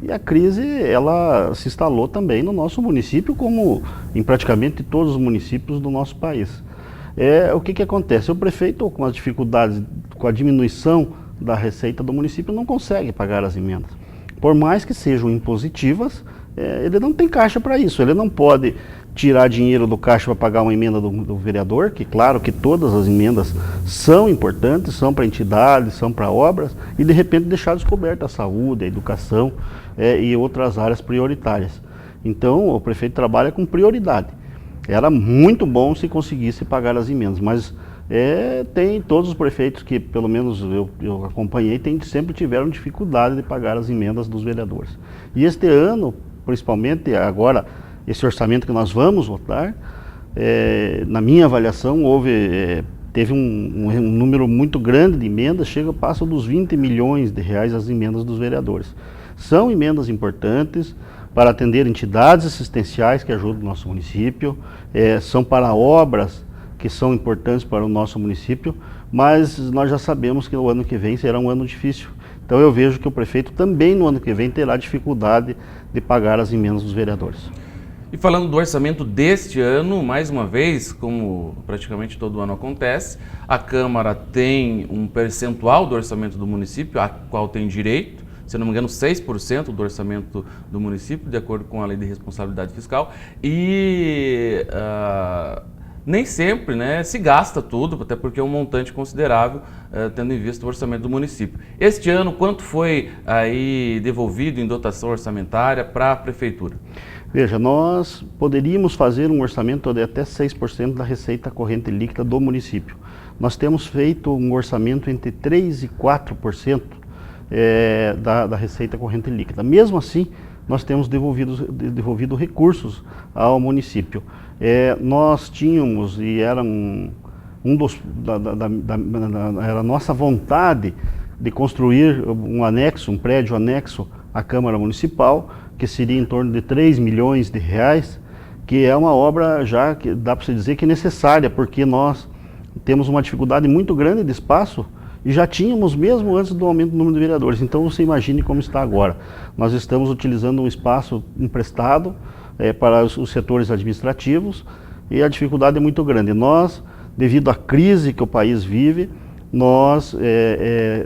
E a crise, ela se instalou também no nosso município, como em praticamente todos os municípios do nosso país. O que acontece? O prefeito, com as dificuldades, com a diminuição da receita do município, não consegue pagar as emendas. Por mais que sejam impositivas, ele não tem caixa para isso, ele não pode tirar dinheiro do caixa para pagar uma emenda do vereador, que claro que todas as emendas são importantes, são para entidades, são para obras, e de repente deixar descoberta a saúde, a educação e outras áreas prioritárias. Então o prefeito trabalha com prioridade. Era muito bom se conseguisse pagar as emendas, mas tem todos os prefeitos que, pelo menos eu acompanhei, sempre tiveram dificuldade de pagar as emendas dos vereadores. E este ano, principalmente agora, esse orçamento que nós vamos votar, na minha avaliação, teve um número muito grande de emendas, passa dos 20 milhões de reais as emendas dos vereadores. São emendas importantes para atender entidades assistenciais que ajudam o nosso município, são para obras que são importantes para o nosso município, mas nós já sabemos que o ano que vem será um ano difícil. Então eu vejo que o prefeito também no ano que vem terá dificuldade de pagar as emendas dos vereadores. E falando do orçamento deste ano, mais uma vez, como praticamente todo ano acontece, a Câmara tem um percentual do orçamento do município, a qual tem direito, se não me engano, 6% do orçamento do município, de acordo com a Lei de Responsabilidade Fiscal, e nem sempre se gasta tudo, até porque é um montante considerável, tendo em vista o orçamento do município. Este ano, quanto foi aí devolvido em dotação orçamentária para a Prefeitura? Veja, nós poderíamos fazer um orçamento de até 6% da receita corrente líquida do município. Nós temos feito um orçamento entre 3% e 4% da receita corrente líquida. Mesmo assim, nós temos devolvido recursos ao município. Nós tínhamos, e era era a nossa vontade de construir um prédio anexo à Câmara Municipal, que seria em torno de 3 milhões de reais, que é uma obra já que dá para se dizer que é necessária, porque nós temos uma dificuldade muito grande de espaço e já tínhamos mesmo antes do aumento do número de vereadores. Então você imagine como está agora. Nós estamos utilizando um espaço emprestado para os setores administrativos e a dificuldade é muito grande. Nós, devido à crise que o país vive, nós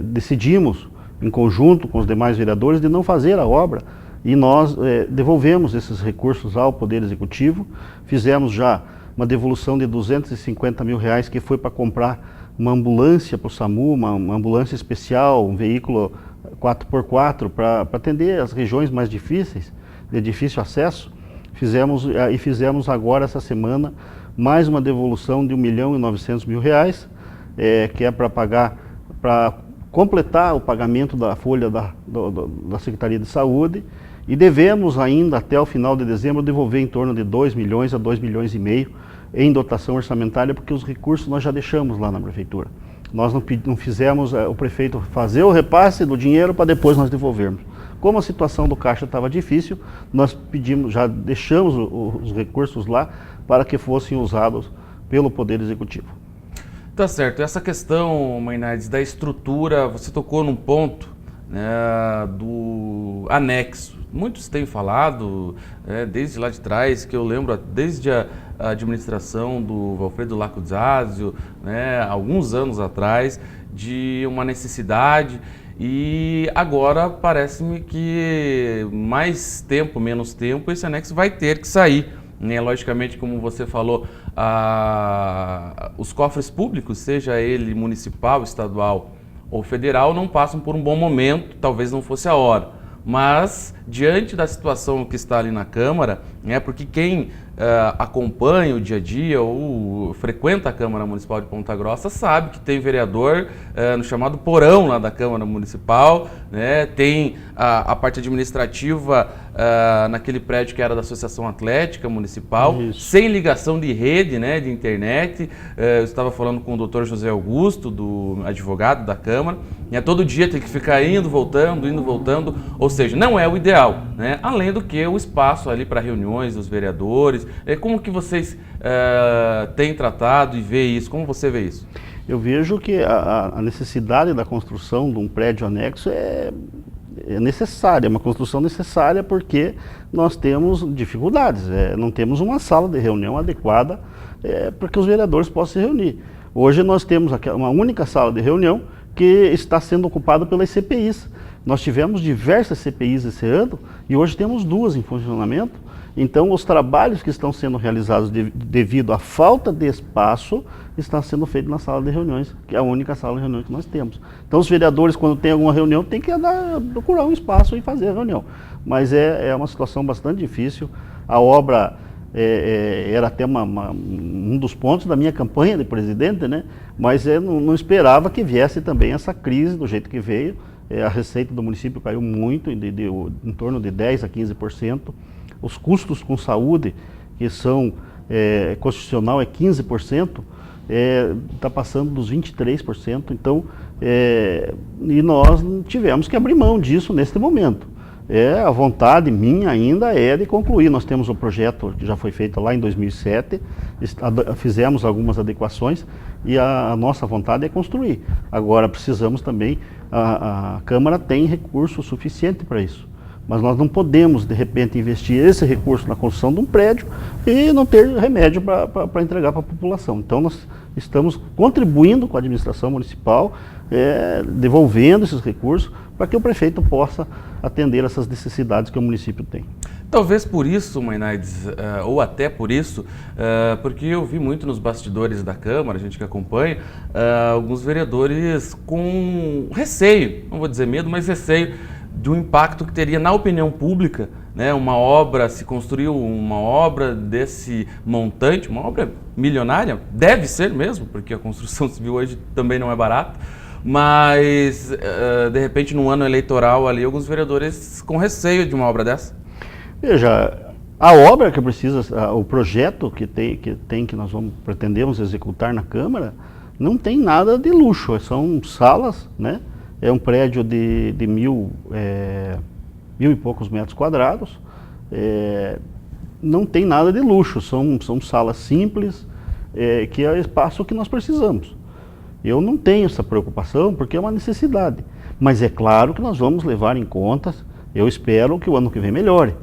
decidimos em conjunto com os demais vereadores, de não fazer a obra, e nós devolvemos esses recursos ao Poder Executivo. Fizemos já uma devolução de R$250 mil que foi para comprar uma ambulância para o SAMU, uma ambulância especial, um veículo 4x4 para atender as regiões mais difíceis, de difícil acesso. Fizemos agora, essa semana, mais uma devolução de R$1.900.000, que é para pagar, para completar o pagamento da folha da Secretaria de Saúde, e devemos ainda, até o final de dezembro, devolver em torno de 2 milhões a 2,5 milhões em dotação orçamentária, porque os recursos nós já deixamos lá na Prefeitura. Nós não fizemos o prefeito fazer o repasse do dinheiro para depois nós devolvermos. Como a situação do Caixa estava difícil, nós já deixamos os recursos lá para que fossem usados pelo Poder Executivo. Tá certo. Essa questão, Maynardes, da estrutura, você tocou num ponto, né, do anexo. Muitos têm falado, desde lá de trás, que eu lembro, desde a administração do Valfredo Lacuzazio, né, alguns anos atrás, de uma necessidade, e agora parece-me que mais tempo, menos tempo, esse anexo vai ter que sair. Né? Logicamente, como você falou, os cofres públicos, seja ele municipal, estadual ou federal, não passam por um bom momento, talvez não fosse a hora. Mas, diante da situação que está ali na Câmara, porque quem acompanha o dia a dia ou frequenta a Câmara Municipal de Ponta Grossa sabe que tem vereador no chamado porão lá da Câmara Municipal, né? Tem a parte administrativa naquele prédio que era da Associação Atlética Municipal, isso, sem ligação de rede, né, de internet. Eu estava falando com o Dr. José Augusto, do advogado da Câmara, todo dia tem que ficar indo, voltando, ou seja, não é o ideal, né? Além do que o espaço ali para reuniões dos vereadores. Como que vocês têm tratado e vê isso? Como você vê isso? Eu vejo que a necessidade da construção de um prédio anexo é necessária, uma construção necessária, porque nós temos dificuldades, não temos uma sala de reunião adequada para que os vereadores possam se reunir. Hoje nós temos uma única sala de reunião que está sendo ocupada pelas CPIs. Nós tivemos diversas CPIs esse ano e hoje temos 2 em funcionamento. Então, os trabalhos que estão sendo realizados devido à falta de espaço estão sendo feitos na sala de reuniões, que é a única sala de reunião que nós temos. Então, os vereadores, quando tem alguma reunião, tem que procurar um espaço e fazer a reunião. Mas é uma situação bastante difícil. A obra era até um dos pontos da minha campanha de presidente, né? Mas eu não esperava que viesse também essa crise do jeito que veio. A receita do município caiu muito, em torno de 10% a 15%. Os custos com saúde, que são constitucional, é 15%, está passando dos 23%. Então, e nós tivemos que abrir mão disso neste momento. A vontade minha ainda é de concluir. Nós temos o projeto que já foi feito lá em 2007, fizemos algumas adequações e a nossa vontade é construir. Agora precisamos também, a Câmara tem recurso suficiente para isso. Mas nós não podemos, de repente, investir esse recurso na construção de um prédio e não ter remédio para entregar para a população. Então, nós estamos contribuindo com a administração municipal, devolvendo esses recursos para que o prefeito possa atender essas necessidades que o município tem. Talvez por isso, Maynardes, ou até por isso, porque eu vi muito nos bastidores da Câmara, a gente que acompanha, alguns vereadores com receio, não vou dizer medo, mas receio, de um impacto que teria na opinião pública, né? Se construiu uma obra desse montante, uma obra milionária, deve ser mesmo, porque a construção civil hoje também não é barata, mas de repente num ano eleitoral ali, alguns vereadores com receio de uma obra dessa. Veja, a obra que precisa, o projeto que nós pretendemos executar na Câmara, não tem nada de luxo, são salas, né? É um prédio de 1.000 e poucos metros quadrados, não tem nada de luxo, são salas simples, que é o espaço que nós precisamos. Eu não tenho essa preocupação porque é uma necessidade, mas é claro que nós vamos levar em conta, eu espero que o ano que vem melhore,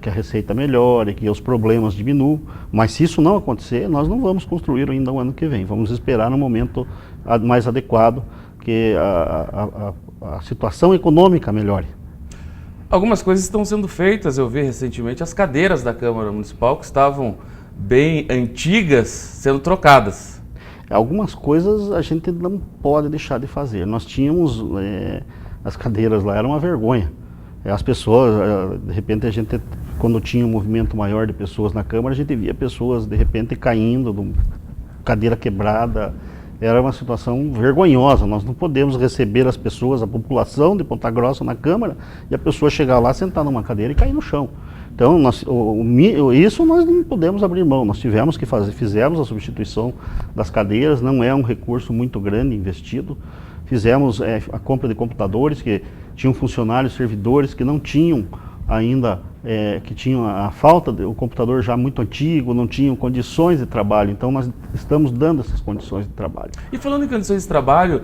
que a receita melhore, que os problemas diminuam, mas se isso não acontecer, nós não vamos construir ainda o ano que vem, vamos esperar no momento mais adequado, que a situação econômica melhore. Algumas coisas estão sendo feitas, eu vi recentemente as cadeiras da Câmara Municipal que estavam bem antigas sendo trocadas. Algumas coisas a gente não pode deixar de fazer. Nós tínhamos, as cadeiras lá, era uma vergonha. As pessoas, de repente a gente, quando tinha um movimento maior de pessoas na Câmara, a gente via pessoas de repente caindo, cadeira quebrada. Era uma situação vergonhosa. Nós não podemos receber as pessoas, a população de Ponta Grossa na Câmara, e a pessoa chegar lá, sentar numa cadeira e cair no chão. Então, isso nós não podemos abrir mão. Nós tivemos que fizemos a substituição das cadeiras, não é um recurso muito grande investido. Fizemos a compra de computadores, que tinham funcionários, servidores que não tinham ainda, que tinham a falta do computador já muito antigo, não tinham condições de trabalho. Então nós estamos dando essas condições de trabalho. E falando em condições de trabalho,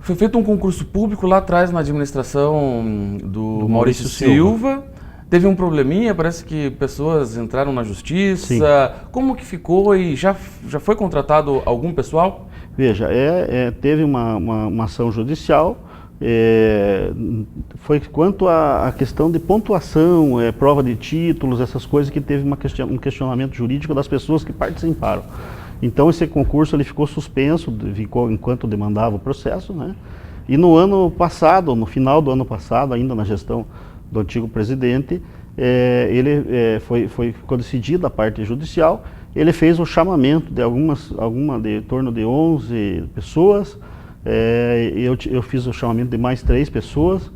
foi feito um concurso público lá atrás na administração do Maurício Silva. Teve um probleminha, parece que pessoas entraram na justiça. Sim. Como que ficou e já foi contratado algum pessoal? Veja, teve uma ação judicial, foi quanto à questão de pontuação, prova de títulos, essas coisas que teve um questionamento jurídico das pessoas que participaram. Então esse concurso ele ficou suspenso enquanto demandava o processo, né? E no ano passado, no final do ano passado, ainda na gestão do antigo presidente, ficou decidida a parte judicial, ele fez o chamamento de em torno de 11 pessoas, eu fiz o chamamento de mais 3 pessoas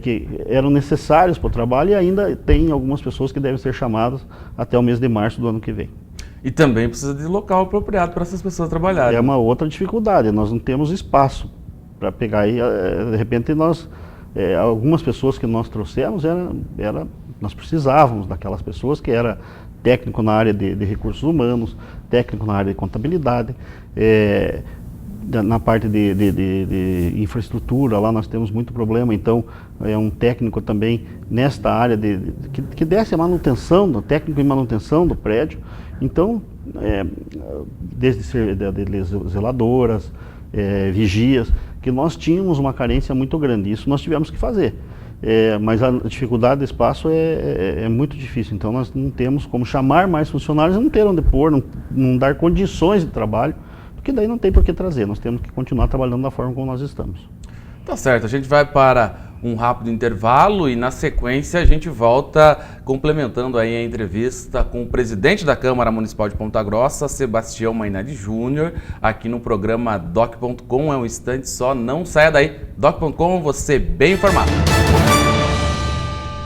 que eram necessárias para o trabalho, e ainda tem algumas pessoas que devem ser chamadas até o mês de março do ano que vem. E também precisa de local apropriado para essas pessoas trabalharem. É uma outra dificuldade, nós não temos espaço para pegar aí, de repente algumas pessoas que nós trouxemos, nós precisávamos daquelas pessoas que era técnico na área de recursos humanos, técnico na área de contabilidade, na parte de infraestrutura, lá nós temos muito problema, então um técnico também nesta área que desse a manutenção, técnico em manutenção do prédio, então desde zeladoras, vigias, que nós tínhamos uma carência muito grande, isso nós tivemos que fazer. Mas a dificuldade do espaço é muito difícil, então nós não temos como chamar mais funcionários, não ter onde pôr, não dar condições de trabalho, porque daí não tem por que trazer, nós temos que continuar trabalhando da forma como nós estamos. Tá certo, a gente vai para um rápido intervalo e na sequência a gente volta complementando aí a entrevista com o presidente da Câmara Municipal de Ponta Grossa, Sebastião Mainardi Júnior, aqui no programa Doc.com. É um instante só, não saia daí. Doc.com, você bem informado.